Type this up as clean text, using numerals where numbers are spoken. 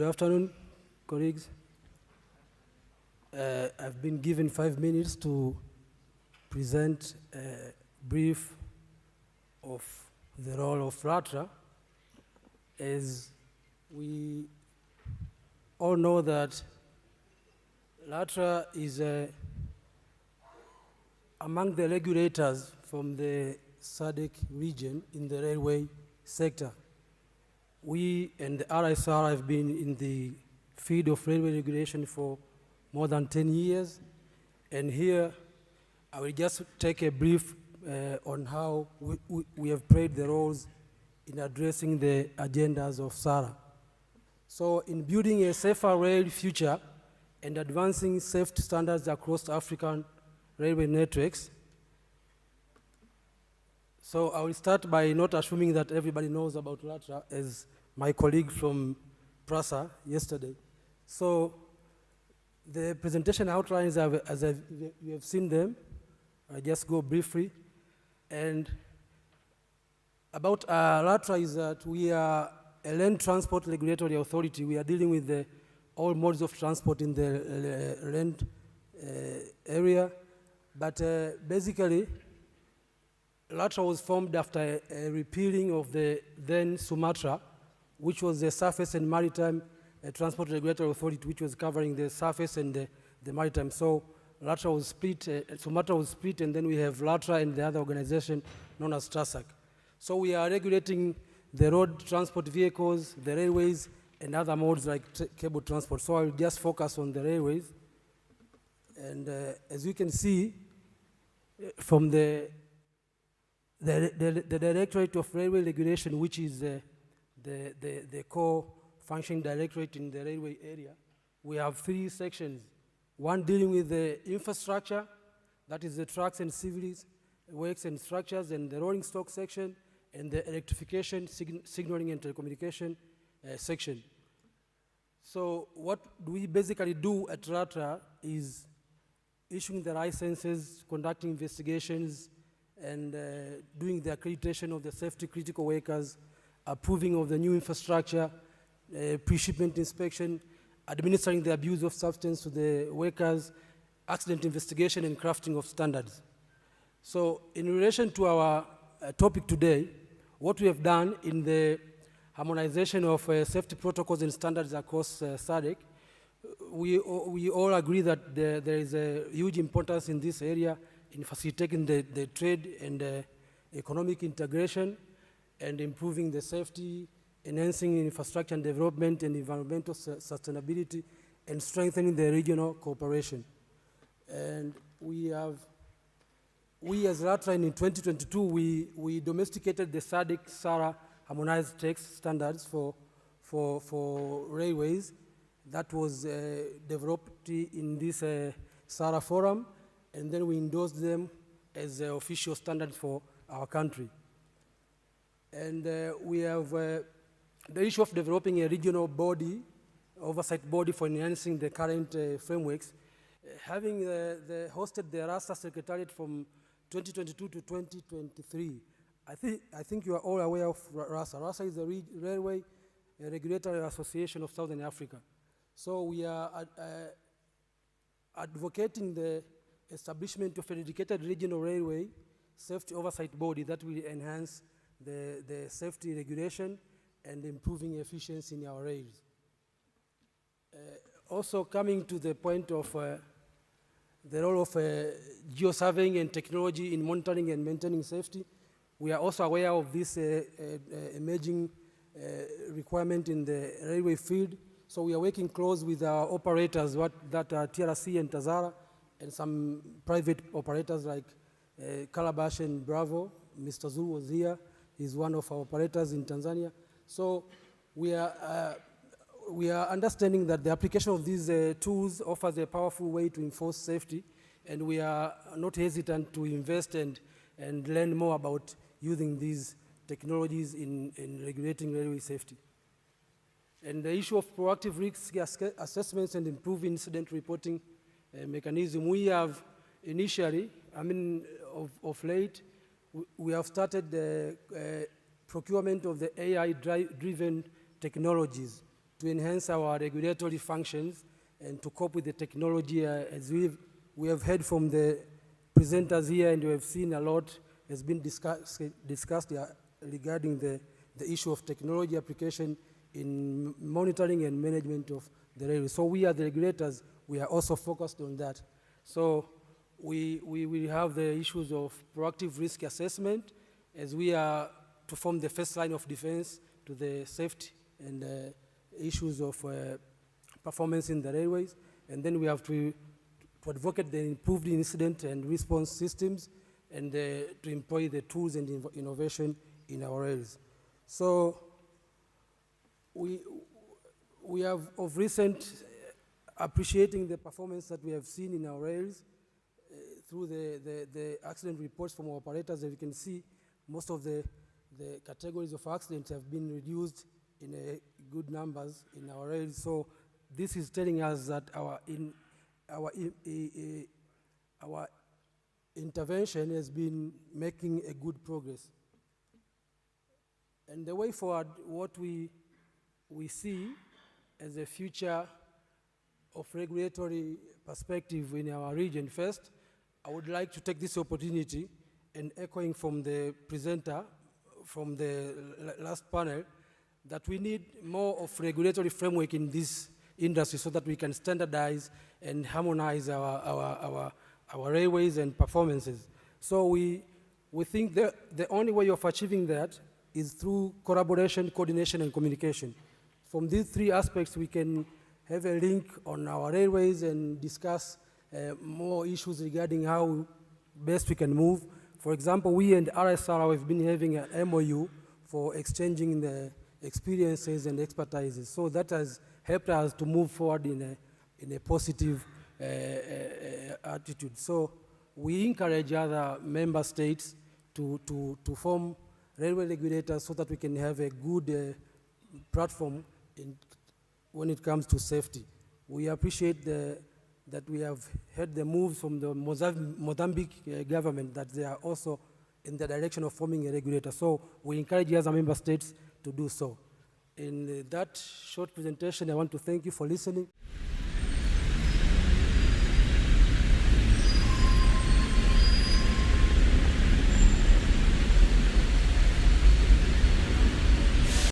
afternoon, colleagues. I've been given 5 minutes to present a brief of the role of Latra. As we all know that Latra is among the regulators from the SADC region in the railway sector. We and the RSR have been in the field of railway regulation for more than 10 years. And here, I will just take a brief on how we have played the roles in addressing the agendas of Sara. So in building a safer rail future and advancing safety standards across African railway networks, so I will start by not assuming that everybody knows about Latra, as my colleague from PRASA yesterday. So the presentation outlines, as you have seen them, I just go briefly. And about Latra is that we are a land transport regulatory authority. We are dealing with all modes of transport in the land area. But basically, Latra was formed after a repealing of the then Sumatra, which was the Surface and Maritime Transport Regulatory Authority, which was covering the surface and the maritime. So Latra was split, Sumatra was split, and then we have Latra and the other organization known as TRASAC. So we are regulating the road transport vehicles, the railways, and other modes like cable transport. So I will just focus on the railways. And as you can see, from the Directorate of Railway Regulation, which is the core functioning directorate in the railway area, we have 3 sections. One dealing with the infrastructure, that is the tracks and civils, works and structures, and the rolling stock section, and the electrification, signaling and telecommunication section. So what we basically do at Latra is issuing the licenses, conducting investigations, and doing the accreditation of the safety critical workers, approving of the new infrastructure, pre-shipment inspection, administering the abuse of substance to the workers, accident investigation, and crafting of standards. So in relation to our topic today, what we have done in the harmonization of safety protocols and standards across SADC, we all agree that there is a huge importance in this area in facilitating the trade and economic integration and improving the safety, enhancing infrastructure and development and environmental sustainability, and strengthening the regional cooperation. And we as Latra in 2022, we domesticated the SADC Sara harmonized text standards for railways that was developed in this Sara forum, and then we endorsed them as official standards for our country. And we have the issue of developing a regional body, oversight body for enhancing the current frameworks. Having hosted the RASA Secretariat from 2022 to 2023, I think you are all aware of RASA. RASA is the Railway Regulatory Association of Southern Africa. So we are advocating the establishment of a dedicated regional railway safety oversight body that will enhance the safety regulation and improving efficiency in our rails. Also coming to the point of the role of geosurveying and technology in monitoring and maintaining safety, we are also aware of this emerging requirement in the railway field. So we are working close with our operators that are TRC and Tazara, and some private operators like Calabash and Bravo. Mr. Zulu was here. He's one of our operators in Tanzania. So we are understanding that the application of these tools offers a powerful way to enforce safety, and we are not hesitant to invest and learn more about using these technologies in regulating railway safety. And the issue of proactive risk assessments and improved incident reporting mechanism, we have initially, of late, we have started the procurement of the AI-driven technologies to enhance our regulatory functions and to cope with the technology. As we have heard from the presenters here, and we have seen a lot has been discussed regarding the issue of technology application in monitoring and management of the railway. So we, as the regulators, we are also focused on that. So we will have the issues of proactive risk assessment, as we are to form the first line of defense to the safety and issues of performance in the railways. And then we have to advocate the improved incident and response systems, and to employ the tools and innovation in our rails. So we have of recent appreciating the performance that we have seen in our rails through the accident reports from our operators. As you can see, most of the categories of accidents have been reduced in good numbers in our rails. So this is telling us that our intervention has been making a good progress. And the way forward, what we see as a future of regulatory perspective in our region. First, I would like to take this opportunity and echoing from the presenter from the last panel, that we need more of regulatory framework in this industry so that we can standardize and harmonize our railways and performances. So we think that the only way of achieving that is through collaboration, coordination, and communication. From these three aspects, we can have a link on our railways and discuss more issues regarding how best we can move. For example, we and Sara have been having an MOU for exchanging the experiences and expertises. So that has helped us to move forward in a positive attitude. So we encourage other member states to form railway regulators so that we can have a good platform when it comes to safety. We appreciate that we have heard the moves from the Mozambique government, that they are also in the direction of forming a regulator. So we encourage other member states to do so. In that short presentation, I want to thank you for listening.